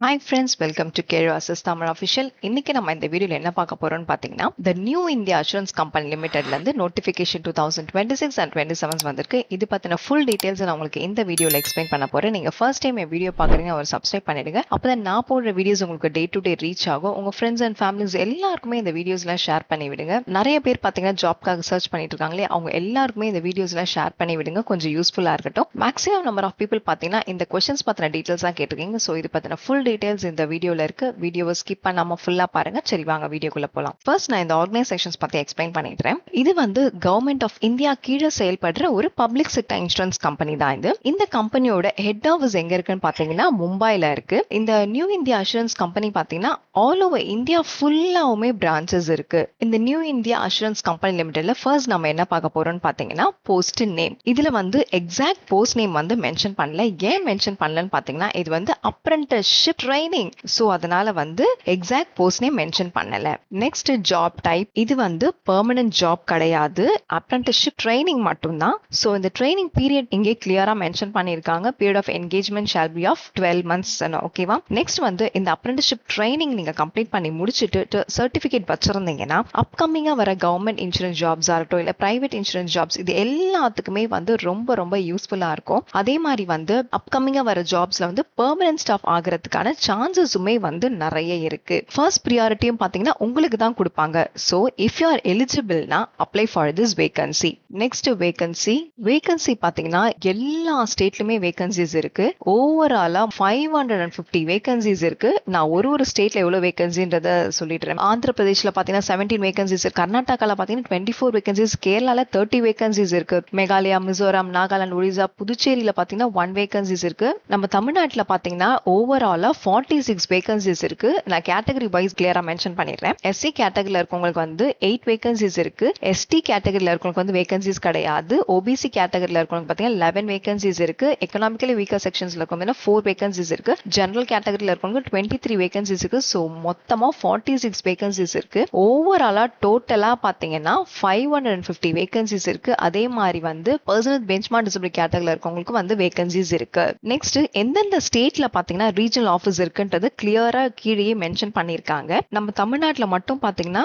Hi friends, welcome to Career Assist Tamil Official. இன்னைக்கு நம்ம இந்த வீடியோல என்ன பார்க்க போறோம்னு பாத்தீங்கன்னா The New India Assurance Company Limitedல இருந்து நோட்டிஃபிகேஷன் 2026 and 27 வந்திருக்கு. இது பத்தின ஃபுல் டீடைல்ஸ் நான் உங்களுக்கு இந்த வீடியோல எக்ஸ்பிளைன் பண்ண போறேன். நீங்க ஃபர்ஸ்ட் டைம் என் வீடியோ பாக்குறீங்க ஒரு சப்ஸ்கிரைப் பண்ணிடுங்க. அப்பதான் நான் போடுற வீடியோஸ் உங்களுக்கு டே டு டே ரீச் ஆகும். உங்க ஃப்ரெண்ட்ஸ் அண்ட் ஃபேமிலிஸ் எல்லாருக்குமே இந்த வீடியோஸ்லாம் ஷேர் பண்ணி விடுங்க. நிறைய பேர் பாத்தீங்கன்னா ஜாப்க்காக சர்ச் பண்ணிட்டு இருக்காங்களே அவங்க எல்லாருக்குமே இந்த வீடியோஸ்லாம் ஷேர் பண்ணி விடுங்க. கொஞ்சம் யூஸ்ஃபுல்லா இருக்கட்டும். மேக்ஸிமம் நம்பர் ஆஃப் பீப்புள் பாத்தீங்கன்னா இந்த கொஸ்டின்ஸ் பத்தின டீடைல்ஸ் தான் கேட்டிருக்கீங்க. சோ இது பத்தின ஃபுல் டீடைல்ஸ் இந்த வீடியோல இருக்கு. வீடியோவை ஸ்கிப் பண்ணாம ஃபுல்லா பாருங்க. சரி வாங்க வீடியோக்குள்ள போலாம். ஃபர்ஸ்ட் நான் இந்த ஆர்கனைசேஷன்ஸ் பத்தி எக்ஸ்பிளைன் பண்ணிடுறேன். இது வந்து கவர்மெண்ட் ஆஃப் இந்தியா கீழே செயல்படுற ஒரு பப்ளிக் செக்டர் இன்சூரன்ஸ் கம்பெனி தான் இது. இந்த கம்பெனியோட ஹெட் ஆஃபீஸ் எங்க இருக்குன்னு பாத்தீங்கன்னா மும்பைல இருக்கு. இந்த நியூ இந்தியா அஷூரன்ஸ் கம்பெனி பாத்தீங்கன்னா ஆல் ஓவர் இந்தியா ஃபுல்லாவுமே பிரான்ச்சஸ் இருக்கு. இந்த நியூ இந்தியா அஷூரன்ஸ் கம்பெனி லிமிடெட்ல ஃபர்ஸ்ட் நம்ம என்ன பார்க்க போறோம்னு பாத்தீங்கன்னா போஸ்ட் நேம். இதுல வந்து எக்ஸாக்ட் போஸ்ட் நேம் வந்து மென்ஷன் பண்ணல. ஏன் மென்ஷன் பண்ணலன்னு பாத்தீங்கன்னா இது வந்து அப்ரெண்டிஸ்ஷிப் ட்ரைனிங். சோ அதனால வந்து எக்ஸாக்ட் போஸ்ட் நேம் மென்ஷன் பண்ணல. Next job type. இது வந்து பெர்மனன்ட் ஜாப் கிடையாது. அப்ரெண்டிஸ்ஷிப் ட்ரைனிங் மட்டும் தான். சோ இந்த ட்ரைனிங் பீரியட் இங்கே கிளியரா மென்ஷன் பண்ணிருக்காங்க. Period of engagement shall be of 12 months. ஓகேவா? நெக்ஸ்ட் வந்து இந்த அப்ரெண்டிஸ்ஷிப் ட்ரைனிங் நீங்க கம்ப்ளீட் பண்ணி முடிச்சிட்டு சர்டிபிகேட் வச்சிருந்தீங்கன்னா அப்கமிங்கா வர கவர்மெண்ட் இன்சூரன்ஸ் ஜாப்ஸ் ஆகட்டும் இல்ல பிரைவேட் இன்சூரன்ஸ் ஜாப்ஸ் இது எல்லாத்துக்குமே வந்து ரொம்ப ரொம்ப யூஸ்ஃபுல்லா இருக்கும். அதே மாதிரி வந்து அப்கமிங்கா வர ஜாப்ஸ்ல வந்து பெர்மனன்ட் ஸ்டாஃப் ஆகிறதுக்கான சான்சஸுமே வந்து நிறைய இருக்கு. ஃபர்ஸ்ட் ப்ரியாரிட்டியும் பாத்தீங்கன்னா உங்களுக்கு தான் கொடுப்பாங்க. சோ இஃப் யூ ஆர் எலிஜிபிள்னா apply for this vacancy. Next vacancy பாத்தீங்கன்னா எல்லா ஸ்டேட்லயுமே வேகன்சிஸ் இருக்கு. ஓவராலா 550 வேகன்சிஸ் இருக்கு. நான் ஒரு ஸ்டேட்ல எவ்வளவு வேகன்சின்றத சொல்லிடுறேன். ஆந்திர பிரதேஷ்ல பாத்தீங்கன்னா 17 வேகன்சிஸ் இருக்கு. கர்நாடகால பாத்தீங்கன்னா 24 வேகன்சிஸ், கேரளால 30 வேகன்சிஸ் இருக்கு. மேகாலயா, மிசோரம், நாகாலாந்து, ஒடிசா, புதுச்சேரியில பாத்தீங்கன்னா 1 வேகன்சிஸ் இருக்கு. நம்ம தமிழ்நாட்டுல பாத்தீங்கன்னா ஓவராலா 46 வேகன்சிஸ் இருக்கு. நான் கேட்டகரி வைஸ் கிளியரா மென்ஷன் பண்ணிடுறேன். எஸ்சி கேட்டகரியில இருக்கவங்களுக்கு வந்து 8 வேகன்சிஸ் இருக்கு. எஸ்டி கேட்டகரியில இருக்கவங்களுக்கு வந்து வேகன்சிஸ் கிடையாது. ஓபிசி கேட்டகரியில இருக்கவங்களுக்கு பாத்தீங்கன்னா 11 வேகன்சிஸ் இருக்கு. எக்கனாமிக்கலி வீக்கர் செக்ஷன்ஸ்ல இருக்கவங்க 4 வேகன்சிஸ் இருக்கு. ஜெனரல் கேட்டகரியில இருக்கவங்க 23 வேகன்சிஸ் இருக்கு. சோ மொத்தமா 46 வேகன்சிஸ் இருக்கு. ஓவராலா டோட்டலா பாத்தீங்கன்னா 550 வேகன்சிஸ் இருக்கு. அதே மாதிரி வந்து பர்சனல் பெஞ்ச்மார்க் டிசபிலிட்டி கேட்டகரியில இருக்கவங்களுக்கு வந்து வேகன்சிஸ் இருக்கு. நெக்ஸ்ட் எந்தெந்த ஸ்டேட்ல பாத்தீங்கன்னா ரீஜனல் ஆஃபீஸ் இருக்குன்றது கிளியரா கீழே மென்ஷன் பண்ணிருக்காங்க. நம்ம தமிழ்நாட்டுல மட்டும் பாத்தீங்கன்னா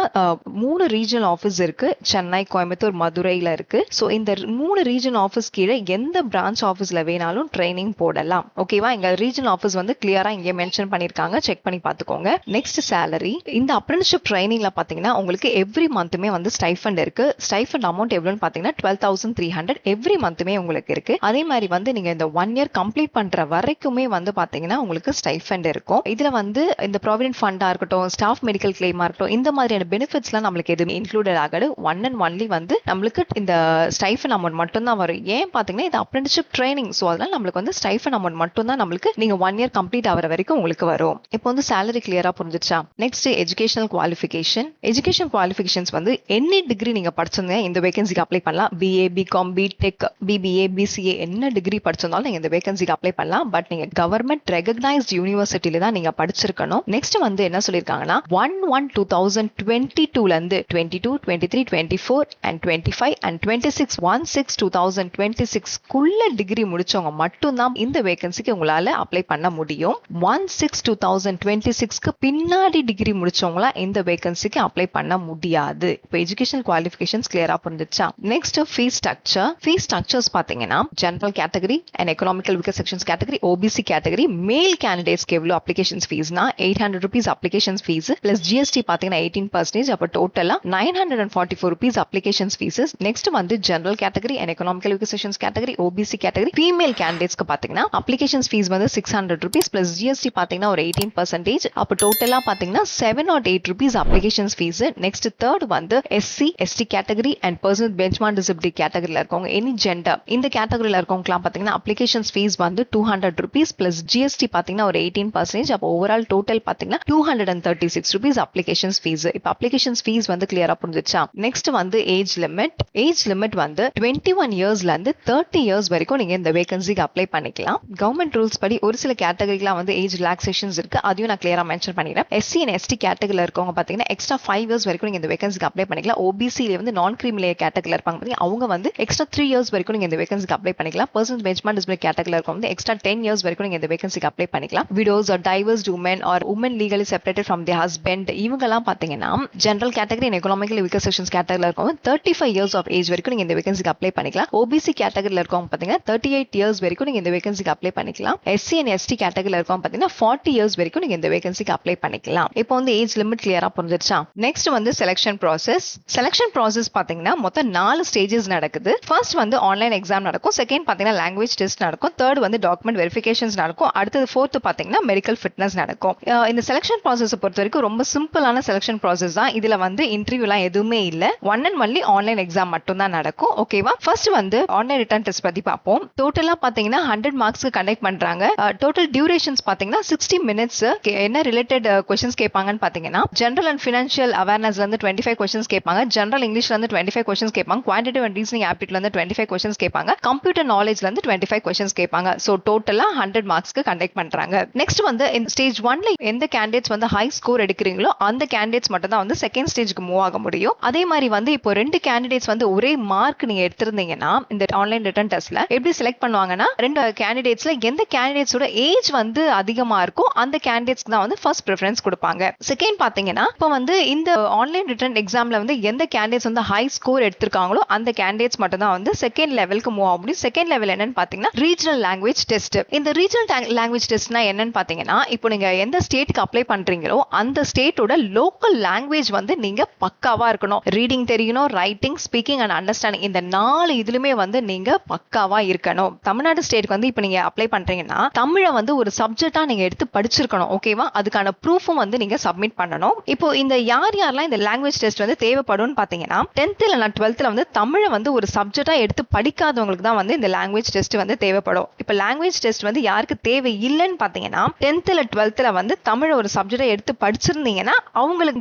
3 ரீஜனல் ஆஃபீஸ் இருக்கு. சென்னை, கோயம்புத்தூர், மதுரையில இருக்கு. சோ இந்த 3 ரீஜனல் ஆஃபீஸ் கீழே எந்த பிரான்ச் ஆஃபீஸ்ல வேணாலும் ட்ரைனிங் போடலாம். ஓகேவா? இங்க ரீஜனல் ஆஃபீஸ் வந்து கிளியரா இங்க மென்ஷன் பண்ணிருக்காங்க. செக் பண்ணி பாத்துக்கோங்க. Next salary. இந்த அப்ரெண்டிஸ்ஷிப் ட்ரைனிங்ல பாத்தீங்கன்னா உங்களுக்கு எவ்ரி மந்த்துமே வந்து ஸ்டைஃபண்ட் இருக்கு. ஸ்டைஃபண்ட் அமௌண்ட் எவ்வளவுன்னு பாத்தீங்கன்னா 12,300 எவ்ரி மந்த்துமே உங்களுக்கு இருக்கு. அதே மாதிரி வந்து நீங்க இந்த 1 year கம்ப்ளீட் பண்ற வரைக்குமே வந்து பாத்தீங்கன்னா உங்களுக்கு ஸ்டைஃபண்ட் இருக்கும். இதுல வந்து இந்த ப்ராவிடென்ட் ஃபண்டா இருக்கட்டும், ஸ்டாஃப் மெடிக்கல் கிளைமா இருக்கட்டும், இந்த மாதிரியான பெனிஃபிட்ஸ்லாம் நம்மளுக்கு எதுவுமே இன்க்ளூடட் ஆகாது. ஒன் அண்ட் ஒன்லி வந்து நம்மளுக்கு இந்த ஸ்டைஃபண்ட் அமௌண்ட் மட்டும் தான் வரும். ஏன் பாத்தீங்கன்னா இது அப்ரெண்டிஸ்ஷிப் ட்ரைனிங். சோ அதனால நம்மளுக்கு வந்து ஸ்டைஃபண்ட் அமௌண்ட் மட்டும் தான் நம்மளுக்கு நீங்க 1 year கம்ப்ளீட் ஆகிற வரைக்கும் உங்களுக்கு வரும். இப்போ வந்து சேலரி கிளியரா புரிஞ்சிச்சா? Next educational qualification. Education qualifications வந்து எனி டிகிரி நீங்க படிச்சிருந்தீங்க இந்த வேகன்சிக்கு அப்ளை பண்ணலாம். BA, BCom, BTech, BBA, BCA என்ன டிகிரி படிச்சிருந்தாலும் நீங்க இந்த வேகன்சிக்கு அப்ளை பண்ணலாம். பட் நீங்க கவர்மெண்ட் ரெகக்னைஸ்ட் யூனிவர்சிட்டில தான் நீங்க படிச்சிருக்கணும். நெக்ஸ்ட் வந்து என்ன சொல்லிருக்காங்கன்னா 1/1/2022ல இருந்து 22, 23, 24 and 25 and 26 1/6/2026 குள்ள டிகிரி முடிச்சவங்க மட்டும் தான் இந்த வேகன்சிக்கு உங்களால அப்ளை பண்ண முடியும். 1/6/2026க்கு பின்னாடி டிகிரி முடிச்சவங்களா இந்த வேகன்சிக்கு அப்ளை பண்ண முடியாது. இப்போ எஜுகேஷனல் குவாலிஃபிகேஷன்ஸ் கிளியரா புரிஞ்சிச்சா? Next fees structure. Fees structures பாத்தீங்கன்னா general category and economical weaker sections category, OBC category male கேண்டிடேட்ஸ்க்கு எவ்வளவு அப்ளிகேஷன்ஸ் ஃபீஸ்னா 800 rupees applications fees plus GST பாத்தீங்கன்னா 18%. அப்ப டோட்டலா 944 rupees அப்ளிகேஷன்ஸ் ஃபீஸ். நெக்ஸ்ட் வந்து general category and economical weaker sections category, OBC category female கேண்டிடேட்ஸ்க்கு பாத்தீங்கன்னா அப்ளிகேஷன்ஸ் ஃபீஸ் வந்து 600 rupees பிளஸ் ஜிஎஸ்டி பாத்தீங்கன்னா ஒரு 18%. அப்ப டோட்டலா பாத்தீங்கன்னா 708 rupees applications fees. Next third வந்து SC, ST category and personal benchmark disability கேட்டகரியில இருக்கவங்க எனி ஜெண்டர் இந்த கேட்டகரியில இருக்கவங்கலாம் பாத்தீங்கன்னா அப்ளிகேஷன்ஸ் ஃபீஸ் வந்து 200 rupees பிளஸ் ஜிஎஸ்டி பாத்தீங்கன்னா ஒரு 18%. அப்போ ஓவரால் டோட்டல் பாத்தீங்கன்னா 236 rupees அப்ளிகேஷன்ஸ் ஃபீஸ். இப்போ அப்ளிகேஷன்ஸ் ஃபீஸ் வந்து கிளியரா புரிஞ்சிச்சா? நெக்ஸ்ட் வந்து ஏஜ் லிமிட். ஏஜ் லிமிட் வந்து 21 இயர்ஸ்ல இருந்து 30 இயர்ஸ் வரைக்கும் நீங்க இந்த வேகன்சிக்கு அப்ளை பண்ணிக்கலாம். கவர்மெண்ட் ரூல்ஸ் படி ஒரு சில கேட்டகரிலாம் வந்து ஏஜ் ரிலாக்ஸேஷன்ஸ் இருக்கு. அதையும் நான் கிளியரா மென்ஷன் பண்ணிடுறேன். எஸ்சி அண்ட் எஸ்டி கேட்டகரியில இருக்கவங்க பாத்தீங்கன்னா எக்ஸ்ட்ரா 5 இயர்ஸ் வரைக்கும் நீங்க இந்த வேகன்சிக்கு அப்ளை பண்ணிக்கலாம். ஓபிசில வந்து நான் கிரீமி லேயர் கேட்டகரியில இருப்பாங்க அவங்க வந்து எக்ஸ்ட்ரா 3 இயர்ஸ் வரைக்கும் நீங்க இந்த வேகன்சிக்கு அப்ளை பண்ணிக்கலாம். பர்சனல் பெஞ்ச்மார்க் டிசபிலிட்டி கேட்டகரியில இருக்கவங்க வந்து எக்ஸ்ட்ரா 10 இயர்ஸ் வரைக்கும் நீங்க இந்த வேகன்சிக்கு அப்ளை பண்ணிக்கலாம். Video widows or divorced women or women legally separated from their husband, இவங்கெல்லாம் பாத்தீங்கன்னா general category and economically weaker sections கேட்டகரியில் இருக்கவங்க 35 இயர்ஸ் ஆஃப் ஏஜ் வரைக்கும் நீங்க இந்த வேகன்சிக்கு அப்ளை பண்ணிக்கலாம். ஓபிசி கேட்டகரியில் இருக்கவங்க பாத்தீங்கன்னா 38 இயர்ஸ் வரைக்கும் நீங்க இந்த வேகன்சிக்கு அப்ளை பண்ணிக்கலாம். எஸ்சி அண்ட் எஸ்டி கேட்டகரியில் இருக்கவங்க பாத்தீங்கன்னா 40 இயர்ஸ் வரைக்கும் நீங்க இந்த வேகன்சிக்கு அப்ளை பண்ணிக்கலாம். இப்போ வந்து ஏஜ் லிமிட் கிளியரா புரிஞ்சிருச்சா? நெக்ஸ்ட் வந்து செலக்ஷன் ப்ராசஸ். செலக்ஷன் ப்ராசஸ் பாத்தீங்கன்னா மொத்தம் 4 ஸ்டேஜஸ் நடக்குது. ஃபர்ஸ்ட் வந்து ஆன்லைன் எக்ஸாம் நடக்கும். செகண்ட் பாத்தீங்கன்னா லாங்குவேஜ் டெஸ்ட் நடக்கும். தேர்ட் வந்து டாக்குமெண்ட் வெரிஃபிகேஷன்ஸ் நடக்கும். அடுத்தது ஃபோர்த் பாத்தீங்கன்னா மெடிக்கல் ஃபிட்னஸ் நடக்கும். இந்த செலக்ஷன் ப்ராசஸ் பொறுத்த வரைக்கும் ரொம்ப சிம்பிளான செலக்ஷன் ப்ராசஸ் தான். இதுல வந்து இன்டர்வியூலாம் எதுவுமே இல்ல. One and only online exam மட்டும் தான் நடக்கும். ஓகேவா? ஃபர்ஸ்ட் வந்து ஆன்லைன் ரிட்டன் டெஸ்ட் பத்தி பார்ப்போம். டோட்டலா பாத்தீங்கன்னா 100 மார்க்ஸ்க்கு கண்டக்ட் பண்றாங்க. டோட்டல் டியூரேஷன்ஸ் பாத்தீங்கன்னா 60 மினிட்ஸ். என்ன ரிலேட்டட் क्वेश्चंस கேட்பாங்கன்னு பாத்தீங்கன்னா ஜெனரல் அண்ட் ஃபினான்ஷியல் அவேர்னஸ்ல இருந்து 25 क्वेश्चंस கேட்பாங்க. ஜெனரல் இங்கிலீஷ்ல இருந்து 25 क्वेश्चंस கேட்பாங்க. குவான்டிட்டேட்டிவ் அண்ட் ரீசனிங் ஆப்டிட்யூட்ல இருந்து 25 क्वेश्चंस கேட்பாங்க. கம்ப்யூட்டர் நாலேஜ்ல இருந்து 25 क्वेश्चंस கேட்பாங்க. சோ டோட்டலா 100 மார்க்ஸ்க்கு கண்டக்ட் பண்றாங்க. நெக்ஸ்ட் வந்து இந்த ஸ்டேஜ் 1ல எந்த கேண்டிடேட்ஸ் வந்து ஹை ஸ்கோர் எடுக்கிறீங்களோ அந்த கேண்டிடேட்ஸ் மட்டும் தான் வந்து செகண்ட் ஸ்டேஜ்க்கு மூவ் ஆக முடியும். அதே மாதிரி வந்து இப்போ 2 கேண்டிடேட்ஸ் வந்து ஒரே மார்க் நீங்க எடுத்திருந்தீங்கன்னா இந்த ஆன்லைன் ரிட்டன் டெஸ்ட்ல எப்படி செலக்ட் பண்ணுவாங்கன்னா 2 கேண்டிடேட்ஸ்ல எந்த கேண்டிடேட்ஸோட ஏஜ் வந்து அதிகமா இருக்கோ அந்த கேண்டிடேட்ஸ்க்கு தான் வந்து ஃபர்ஸ்ட் பிரெஃபரன்ஸ் கொடுப்பாங்க. செகண்ட் பாத்தீங்கன்னா இப்போ வந்து இந்த ஆன்லைன் ரிட்டன் எக்ஸாம்ல வந்து எந்த கேண்டிடேட்ஸ் வந்து ஹை ஸ்கோர் எடுத்திருக்காங்களோ அந்த கேண்டிடேட்ஸ் மட்டும் தான் வந்து செகண்ட் லெவலுக்கு மூவ் ஆக முடியும். செகண்ட் லெவல் என்னன்னு பாத்தீங்கன்னா ரீஜனல் லாங்குவேஜ் டெஸ்ட். இந்த ரீஜனல் லாங்குவேஜ் டெஸ்ட்னா என்னன்னு பாத்தீங்கன்னா இப்போ நீங்க எந்த ஸ்டேட்டுக்கு அப்ளை பண்றீங்களோ அந்த ஸ்டேட்டோட லோக்கல் லாங்குவேஜ் வந்து நீங்க பக்காவா இருக்கணும். ரீடிங் தெரியணும், ரைட்டிங், ஸ்பீக்கிங் அண்ட் அண்டர்ஸ்டாண்டிங் இந்த 4 இதுலயுமே வந்து நீங்க பக்காவா இருக்கணும். தமிழ்நாடு ஸ்டேட்க்கு வந்து இப்போ நீங்க அப்ளை பண்றீங்கன்னா தமிழை வந்து ஒரு சப்ஜெக்டா நீங்க எடுத்து படிச்சிருக்கணும். ஓகேவா? அதுக்கான ப்ரூஃபும் வந்து நீங்க சப்மிட் பண்ணணும். இப்போ இந்த யாரெல்லாம் இந்த லாங்குவேஜ் டெஸ்ட் வந்து தேவைப்படும் பாத்தீங்கன்னா 10th இல்ல 12th வந்து தமிழை வந்து ஒரு சப்ஜெக்டா எடுத்து படிக்காதவங்களுக்கு தான் வந்து இந்த லாங்குவேஜ் டெஸ்ட் வந்து தேவைப்படும். இப்போ லாங்குவேஜ் டெஸ்ட் வந்து யாருக்கு தேவை இல்லைன்னு பாத்தீங்கன்னா 10th இல்ல 12th வந்து தமிழ் ஒரு சப்ஜெக்டா எடுத்து படிச்சிருந்தீங்கன்னா அவங்களுக்கு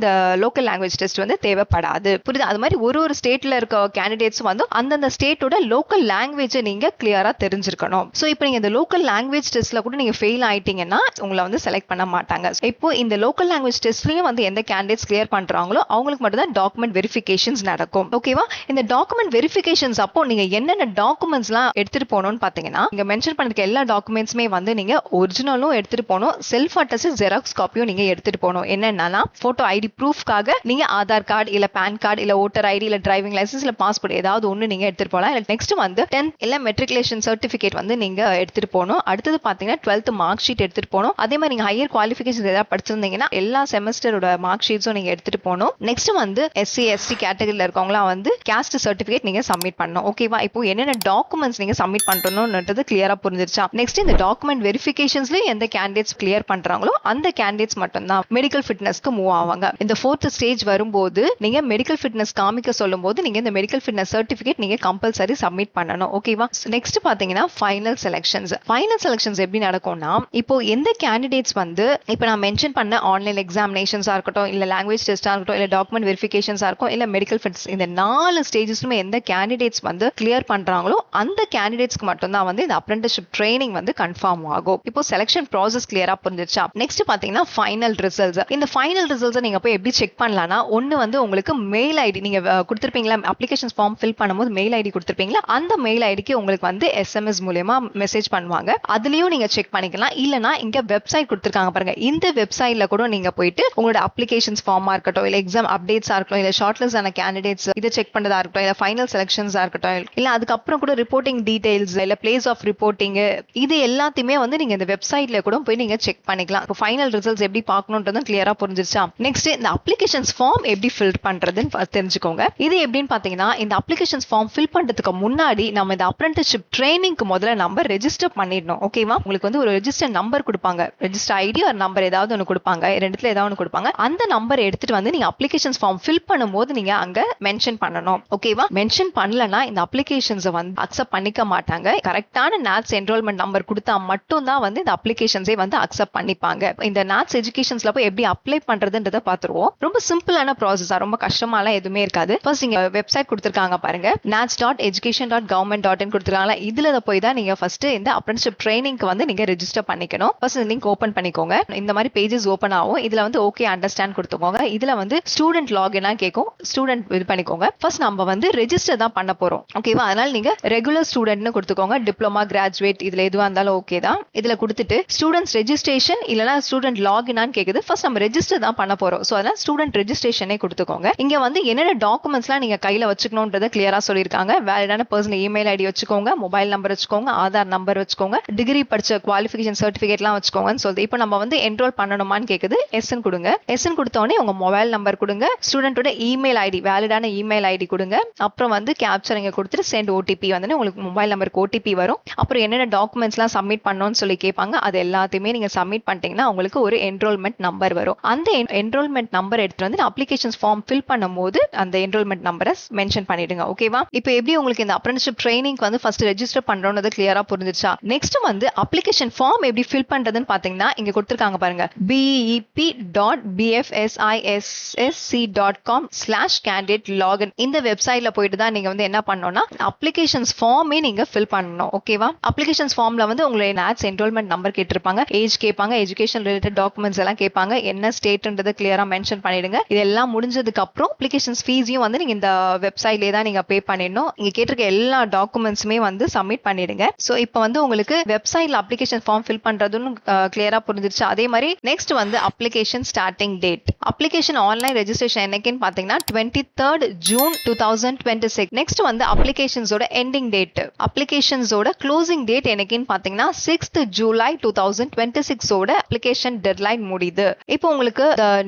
இந்த லோக்கல் லாங்குவேஜ் டெஸ்ட் வந்து தேவைப்படாது. புரியுது? அது மாதிரி ஒரு ஸ்டேட்ல இருக்க கேண்டிடேட்ஸ் வந்து அந்தந்த ஸ்டேட்டோட லோக்கல் லாங்குவேஜை நீங்க கிளியரா தெரிஞ்சிருக்கணும். சோ இப்போ நீங்க இந்த லோக்கல் லாங்குவேஜ் டெஸ்ட்ல கூட நீங்க ஃபெயில் ஆயிட்டீங்கன்னா உங்களை வந்து செலக்ட் பண்ண மாட்டாங்க. இப்போ இந்த லோக்கல் லாங்குவேஜ் டெஸ்ட்லயும் வந்து எந்த கேண்டிடேட்ஸ் கிளியர் பண்றாங்களோ அவங்களுக்கு மட்டும் தான் டாக்குமெண்ட் வெரிஃபிகேஷன்ஸ் நடக்கும். ஓகேவா? இந்த டாக்குமெண்ட் வெரிஃபிகேஷன்ஸ் அப்போ நீங்க என்னென்ன டாக்குமெண்ட்ஸ்லாம் எடுத்துட்டு போகணும்னு பாத்தீங்கன்னா இங்க மென்ஷன் பண்ணிருக்க எல்லா டாக்குமெண்ட்ஸுமே வந்து நீங்க ஒரிஜினலும் எடுத்துட்டு போகணும், செல்ஃப் அட்டஸ்ட் ஜெராக்ஸ் காப்பியும் நீங்க எடுத்துட்டு போகணும். என்னன்னா போட்டோ ஐடி ப்ரூஃப்காக நீங்க ஆதார் கார்டு இல்ல பேன் கார்டு இல்ல ஓட்டர் ஐடி இல்ல டிரைவிங் லைசன்ஸ் இல்ல பாஸ்போர்ட் ஏதாவது ஒண்ணு நீங்க எடுத்துட்டு போகலாம். இல்ல நெக்ஸ்ட் வந்து 10th இல்ல மெட்ரிகுலேஷன் சர்டிபிகேட் வந்து நீங்க எடுத்துட்டு போகணும். அடுத்தது பாத்தீங்கன்னா 12th மார்க் ஷீட் எடுத்துட்டு போகணும். அதே மாதிரி நீங்க ஹையர் குவாலிஃபிகேஷன் ஏதாவது படிச்சிருந்தீங்கன்னா எல்லா செமஸ்டரோட மார்க் ஷீட்ஸும் நீங்க எடுத்துட்டு போகணும். நெக்ஸ்ட் வந்து எஸ்சி எஸ்டி கேட்டகரியில இருக்கவங்களாம் வந்து காஸ்ட் சர்டிபிகேட் நீங்க சப்மிட் பண்ணணும். ஓகேவா? இப்போ என்னென்ன டாக்குமெண்ட்ஸ் நீங்க சப்மிட் பண்ணணும்ன்றது கிளியரா புரிஞ்சிருச்சா? நெக்ஸ்ட் இந்த டாக்குமெண்ட் வெரிஃபிகேஷன்ஸ்ல எந்த கேண்டிடேட்ஸ் கிளியர் பண்றாங்களோ அந்த கேண்டிடேட்ஸ் மட்டும் தான் மெடிக்கல் ஃபிட்னஸ்க்கு மூவ் ஆவாங்க. இந்த 4th ஸ்டேஜ் வரும்போது நீங்க மெடிக்கல் ஃபிட்னஸ் காமிக்க சொல்லும்போது நீங்க இந்த மெடிக்கல் ஃபிட்னஸ் சர்டிபிகேட் நீங்க கம்பல்சரி சப்மிட் பண்ணணும். ஓகேவா? நெக்ஸ்ட் பாத்தீங்கன்னா ஃபைனல் செலக்ஷன்ஸ். ஃபைனல் செலக்ஷன்ஸ் எப்படி நடக்கும்னா இப்போ எந்த கேண்டிடேட்ஸ் வந்து இப்போ நான் மென்ஷன் பண்ண ஆன்லைன் எக்ஸாமினேஷன்ஸா இருக்கட்டும் இல்ல லாங்குவேஜ் டெஸ்டா இருக்கட்டும் இல்ல டாக்குமெண்ட் வெரிஃபிகேஷன்ஸா இருக்கும் இல்ல மெடிக்கல் ஃபிட்னஸ் இந்த 4 ஸ்டேஜஸ்லுமே எந்த கேண்டிடேட்ஸ் வந்து கிளியர் பண்றாங்களோ அந்த கேண்டிடேட்ஸ்க்கு மட்டும் தான் வந்து இந்த அப்ரெண்டிஸ்ஷிப் ட்ரைனிங் வந்து கன்ஃபார்ம் ஆகும். இப்போ செலக்ஷன் ப்ராசஸ் கிளியரா புரிஞ்சிருச்சா? நெக்ஸ்ட் பாத்தீங்கன்னா ஃபைனல் ரிசல்ட்ஸ். இந்த ஃபைனல் ரிசல்ட்ஸ் நீங்க போய் எப்படி செக் பண்ணலாம்னா ஒன்னு வந்து உங்களுக்கு மெயில் ஐடி நீங்க கொடுத்திருப்பீங்களா அப்ளிகேஷன் ஃபார்ம் ஃபில் பண்ணும்போது மெயில் ஐடி கொடுத்திருப்பீங்களா அந்த மெயில் ஐடிக்கு உங்களுக்கு வந்து எஸ்எம்எஸ் மூலமா மெசேஜ் பண்ணுவாங்க. அதுலயும் நீங்க செக் பண்ணிக்கலாம். இல்லனா இங்க வெப்சைட் கொடுத்திருக்காங்க பாருங்க. இந்த வெப்சைட்ல கூட நீங்க போயிட்டு உங்களோட அப்ளிகேஷன்ஸ் ஃபார்மா இருக்கட்டும் இல்ல எக்ஸாம் அப்டேட்ஸா இருக்கட்டும் இல்ல ஷார்ட் லிஸ்ட் ஆன கேண்டிடேட்ஸ் இதை செக் பண்ணதா இருக்கட்டும் இல்ல ஃபைனல் செலக்ஷன்ஸா இருக்கட்டும் இல்ல அதுக்கப்புறம் கூட ரிப்போர்ட்டிங் டீடைல்ஸ் இல்ல பிளேஸ் ஆஃப் ரிப்போர்ட்டிங் இது எல்லாத்தையுமே வந்து நீங்க இந்த வெப்சைட்ல கூட போய் நீங்க செக் பண்ணிக்கலாம். இப்போ ஃபைனல் ரிசல்ட்ஸ் எப்படி பார்க்கணும்ன்றது கிளியரா புரிஞ்சிருச்சா? நெக்ஸ்ட் இந்த அப்ளிகேஷன்ஸ் ஃபார்ம் எப்படி ஃபில் பண்றதுன்னு தெரிஞ்சுக்கோங்க. இது எப்படின்னு பாத்தீங்கன்னா இந்த அப்ளிகேஷன்ஸ் ஃபார்ம் ஃபில் பண்றதுக்கு முன்னாடி நம்ம இந்த அப்ரெண்டிஸ்ஷிப் ட்ரைனிங்க்கு முதல்ல நம்ம ரெஜிஸ்டர் பண்ணிடணும். ஓகேவா? உங்களுக்கு வந்து ஒரு ரெஜிஸ்டர் நம்பர் கொடுப்பாங்க, ரெஜிஸ்டர் ஐடி ஒரு நம்பர் ஏதாவது ஒன்று கொடுப்பாங்க, ரெண்டுத்துல ஏதாவது ஒன்று கொடுப்பாங்க. அந்த நம்பர் எடுத்துட்டு வந்து நீங்க அப்ளிகேஷன்ஸ் ஃபார்ம் ஃபில் பண்ணும்போது நீங்க அங்க மென்ஷன் பண்ணணும். ஓகேவா? மென்ஷன் பண்ணலனா இந்த அப்ளிகேஷன்ஸ் வந்து அக்செப்ட் பண்ணிக்க மாட்டாங்க. கரெக்டான NATS என்ரோல்மெண்ட் நம்பர் கொடுத்தா மட்டும் தான் வந்து இந்த அப்ளிகேஷன்ஸே வந்து அக்செப்ட் பண்ணிப்பாங்க. இந்த NATS எஜுகேஷன்ஸ்ல போய் எப்படி அப்ளை பண்றதுன்றத பாத்துருவோம். ரொம்ப சிம்பிளான ப்ராசஸ், ரொம்ப கஷ்டமாலாம் எதுவுமே இருக்காது. ஃபர்ஸ்ட் நீங்க வெப்சைட் கொடுத்திருக்காங்க பாருங்க, nats.education.government.in கொடுத்திருக்காங்க. இதுல போய் தான் நீங்க ஃபர்ஸ்ட் இந்த அப்ரெண்டிஸ்ஷிப் ட்ரைனிங்க்கு வந்து நீங்க ரெஜிஸ்டர் பண்ணிக்கணும். ஃபர்ஸ்ட் இந்த லிங்க் ஓபன் பண்ணிக்கோங்க. இந்த மாதிரி பேஜஸ் ஓபன் ஆகும். இதுல வந்து ஓகே அண்டர்ஸ்டாண்ட் கொடுத்துக்கோங்க. இதுல வந்து ஸ்டூடெண்ட் லாகினா கேட்கும், ஸ்டூடெண்ட் இது பண்ணிக்கோங்க. ஃபர்ஸ்ட் நம்ம வந்து ரெஜிஸ்டர் தான் பண்ண போறோம். ஓகேவா? அதனால நீங்க ரெகுலர் ஸ்டூடெண்ட்னு கொடுத்துக்கோங்க. டிப்ளமா, கிராஜுவேட் இதுல எதுவா இருந்தாலும் ஓகே தான். இதுல கொடுத்துட்டு ஸ்டூடெண்ட் ஸ்டூடெண்ட்ஸ் ரெஜிஸ்ட்ரேஷன் இல்லனா ஸ்டூடெண்ட் லாகின் கேக்குது. ஃபர்ஸ்ட் நம்ம ரெஜிஸ்டர் தான் பண்ண போறோம். சோ அதனால ஸ்டூடெண்ட் ரெஜிஸ்ட்ரேஷனே கொடுத்துக்கோங்க. இங்க வந்து என்னென்ன டாக்குமெண்ட்ஸ்லாம் நீங்க கையில வச்சுக்கணும்ன்றத கிளியரா சொல்லிருக்காங்க. வேலிடான பர்சனல் இமெயில் ஐடி வச்சுக்கோங்க, மொபைல் நம்பர் வச்சுக்கோங்க, ஆதார் நம்பர் வச்சுக்கோங்க, டிகிரி படிச்ச குவாலிஃபிகேஷன் சர்டிபிகேட்லாம் வச்சுக்கோங்கன்னு சொல்லுது. இப்போ நம்ம வந்து என்ரோல் பண்ணணுமான்னு கேக்குது. எஸ்ன்னு கொடுங்க. எஸ்ன்னு கொடுத்தோடனே உங்க மொபைல் நம்பர் கொடுங்க, ஸ்டூடெண்டோட இமெயில் ஐடி வேலிடான இமெயில் ஐடி கொடுங்க, அப்புறம் வந்து கேப்சர் இங்க கொடுத்துட்டு சென்ட் ஓடிபி வந்து உங்களுக்கு மொபைல் நம்பருக்கு ஓடிபி வரும். அப்புறம் என்னென்ன டாக்குமெண்ட்ஸ்லாம் சப்மிட் பண்ணணும்னு சொல்லி கேட்பாங்க. அது எல்லாத்தையுமே நீங்க சப்மிட் பண்ணிட்டீங்கன்னா உங்களுக்கு ஒரு என்ரோல்மெண்ட் நம்பர் வரும். அந்த என்ரோல்மெண்ட் நம்பர் எடுத்து வந்து அப்ளிகேஷன் ஃபார்ம் ஃபில் பண்ணும்போது அந்த என்ரோல்மெண்ட் நம்பரை மென்ஷன் பண்ணிடுங்க. ஓகேவா? இப்போ எப்படி உங்களுக்கு இந்த அப்ரெண்டிஸ்ஷிப் ட்ரைனிங் வந்து ஃபர்ஸ்ட் ரெஜிஸ்டர் பண்றோம்ன்றது கிளியரா புரிஞ்சிருச்சா? நெக்ஸ்ட் வந்து அப்ளிகேஷன் ஃபார்ம் எப்படி ஃபில் பண்றதுன்னு பாத்தீங்கன்னா இங்க கொடுத்திருக்காங்க பாருங்க. bep.bfsissc.com/candidate-login இந்த வெப்சைட்ல போயிட்டு தான் நீங்க வந்து என்ன பண்ணணும்னா அப்ளிகேஷன்ஸ் ஃபார்மே நீங்க ஃபில் பண்ணணும். ஓகேவா? அப்ளிகேஷன்ஸ் ஃபார்ம்ல வந்து உங்களுடைய NATS என்ரோல்மெண்ட் நம்பர் கேட்டிருப்பாங்க, ஏஜ் கேட்பாங்க, எஜுகேஷன் ரிலேட்டட் டாக்குமெண்ட்ஸ் எல்லாம் கேட்பாங்க, என்ன ஸ்டேட்ன்றது கிளியரா மென்ஷன் பண்ணிடுங்க. இதெல்லாம் முடிஞ்சதுக்கு அப்புறம் அப்ளிகேஷன்ஸ் ஃபீஸையும் வந்து நீங்க இந்த வெப்சைட்லயே தான் நீங்க பே பண்ணிடணும். இங்க கேட்டிருக்க எல்லா டாக்குமெண்ட்ஸுமே வந்து சப்மிட் பண்ணிடுங்க. சோ இப்போ வந்து உங்களுக்கு வெப்சைட்ல அப்ளிகேஷன் ஃபார்ம் ஃபில் பண்றதுன்னு கிளியரா புரிஞ்சிருச்சு. அதே மாதிரி நெக்ஸ்ட் வந்து application starting date. Application online registration என்னைக்குன்னு பாத்தீங்கன்னா 23rd June 2026. நெக்ஸ்ட் வந்து அப்ளிகேஷன்ஸோட எண்டிங் டேட். அப்ளிகேஷன்ஸோட க்ளோசிங் டேட் என்னைக்குன்னு பாத்தீங்கன்னா 6th July 2026 ஓட அப்ளிகேஷன் டெட்லைன் முடியுது. இப்போ உங்களுக்கு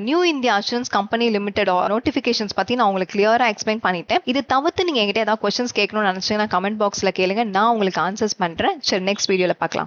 new India assurance company limited notifications பத்தி நான் உங்களுக்கு கிளியரா எக்ஸ்பிளைன் பண்ணிட்டேன். இது தவிர்த்து நீங்க என்கிட்ட ஏதாவது क्वेश्चंस கேட்கணும்னு நினைச்சீங்கன்னா கமெண்ட் பாக்ஸ்ல கேளுங்க, நான் உங்களுக்கு ஆன்சர்ஸ் பண்றேன். சரி, நெக்ஸ்ட் வீடியோல பார்க்கலாம்.